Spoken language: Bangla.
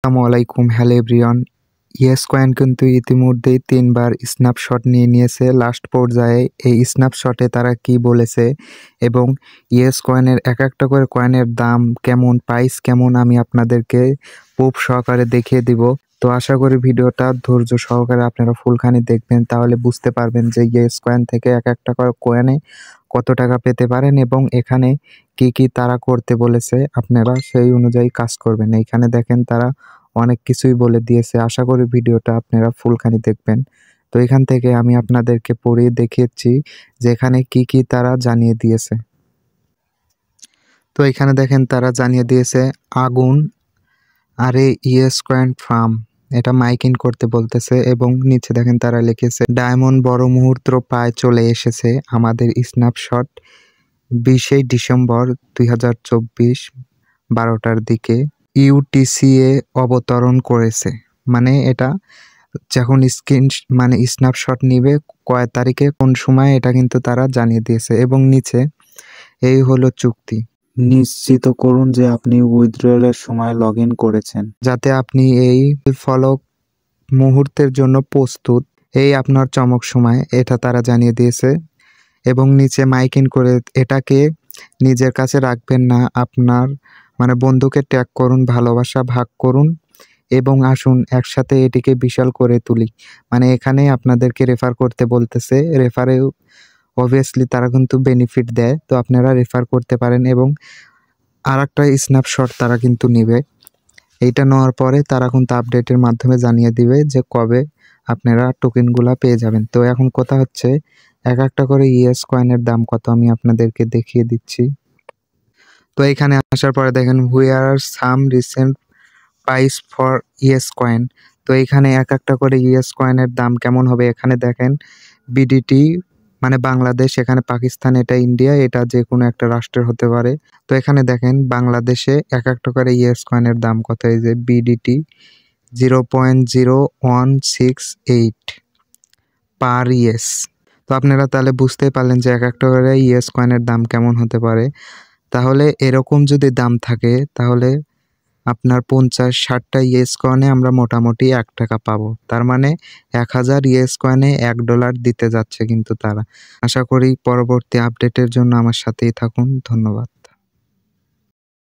আসসালামু আলাইকুম, হ্যালো এভরিওয়ান। ইয়েস কয়েন কিন্তু ইতিমধ্যেই ৩ বার স্ন্যাপশট নিয়ে নিয়েছে। লাস্ট পর্যায়ে এই স্ন্যাপশটে তারা কি বলেছে এবং ইয়েস কয়েনের একটা করে কয়েনের দাম কেমন, প্রাইস কেমন আমি আপনাদেরকে প্রুফ সহকারে দেখিয়ে দিব। তো আশা করি ভিডিওটা ধৈর্য সহকারে আপনারা ফুলখানি দেখবেন, তাহলে বুঝতে পারবেন যে ইয়েস কয়েন থেকে একটা করে কয়েনে কত টাকা পেতে পারেন এবং এখানে কি তারা করতে বলেছে আপনারা সেই অনুযায়ী কাজ করবেন। এইখানে দেখেন তারা অনেক কিছুই বলে দিয়েছে। আশা করি ভিডিওটা আপনারা ফুলখানি দেখবেন। তো এখান থেকে আমি আপনাদেরকে পড়িয়ে দেখিয়েছি যে এখানে কি তারা জানিয়ে দিয়েছে। তো এখানে দেখেন তারা জানিয়ে দিয়েছে আগুন আরে ইয়েস কয়েন ফার্ম, এটা মাইকিং করতে বলতেছে এবং নিচে দেখেন তারা লিখেছে ডায়মন্ড বড় মুহূর্ত প্রায় চলে এসেছে। আমাদের স্ন্যাপশট 20শে ডিসেম্বর 2024 12টার দিকে ইউটিসিএ অবতরণ করেছে। মানে এটা যখন স্ন্যাপশট নিবে কয় তারিখে কোন সময় এটা কিন্তু তারা জানিয়ে দিয়েছে এবং নিচে এই হলো চুক্তি। নিশ্চিত করুন যে আপনি উইথড্রয়ালের সময় লগ ইন করেছেন, যাতে আপনি এই ফলো মুহূর্তের জন্য প্রস্তুত। এই আপনার চমক সময়, এটা তারা জানিয়ে দিয়েছে এবং নিচে মাইকিং করে এটাকে নিজের কাছে রাখবেন না, আপনার বন্ধুকে ট্যাগ করুন, ভালোবাসা ভাগ করুন এবং আসুন একসাথে এটিকে বিশাল করে তুলি। এখানে আপনাদেরকে রেফার করতে বলতেছে। রেফারে অবভিয়াসলি তারা কিন্তু বেনিফিট দেয়, তো আপনারা রেফার করতে পারেন এবং আরেকটা স্ন্যাপশট তারা কিন্তু নিবে। এইটা নেওয়ার পরে তারা কিন্তু আপডেটের মাধ্যমে জানিয়ে দিবে যে কবে আপনারা টোকেনগুলা পেয়ে যাবেন। তো এখন কথা হচ্ছে একটা করে ইয়েস কয়েনের দাম কত আমি আপনাদেরকে দেখিয়ে দিচ্ছি। তো এখানে আসার পরে দেখেন where are some recent price for yes coin. তো এখানে একটা করে ইয়েস কয়েনের দাম কেমন হবে এখানে দেখেন বিডিটি বাংলাদেশ, এখানে পাকিস্তান, এটা ইন্ডিয়া, এটা যে কোনো একটা রাষ্ট্রের হতে পারে। তো এখানে দেখেন বাংলাদেশে একটা করে ইয়েস কয়েনের দাম কত, এই যে বিডিটি 0.0168 পার ইয়েস। তো আপনারা তাহলে বুঝতেই পারলেন যে একটা করে ইয়েস কয়েনের দাম কেমন হতে পারে। তাহলে এরকম যদি দাম থাকে তাহলে আপনার 50-60টা ইয়েস কয়েনে আমরা মোটামুটি 1 টাকা পাবো। তার 1000 ইয়েস কয়েনে $1 দিতে যাচ্ছে কিন্তু তারা। আশা করি পরবর্তী আপডেটের জন্য আমার সাথেই থাকুন। ধন্যবাদ।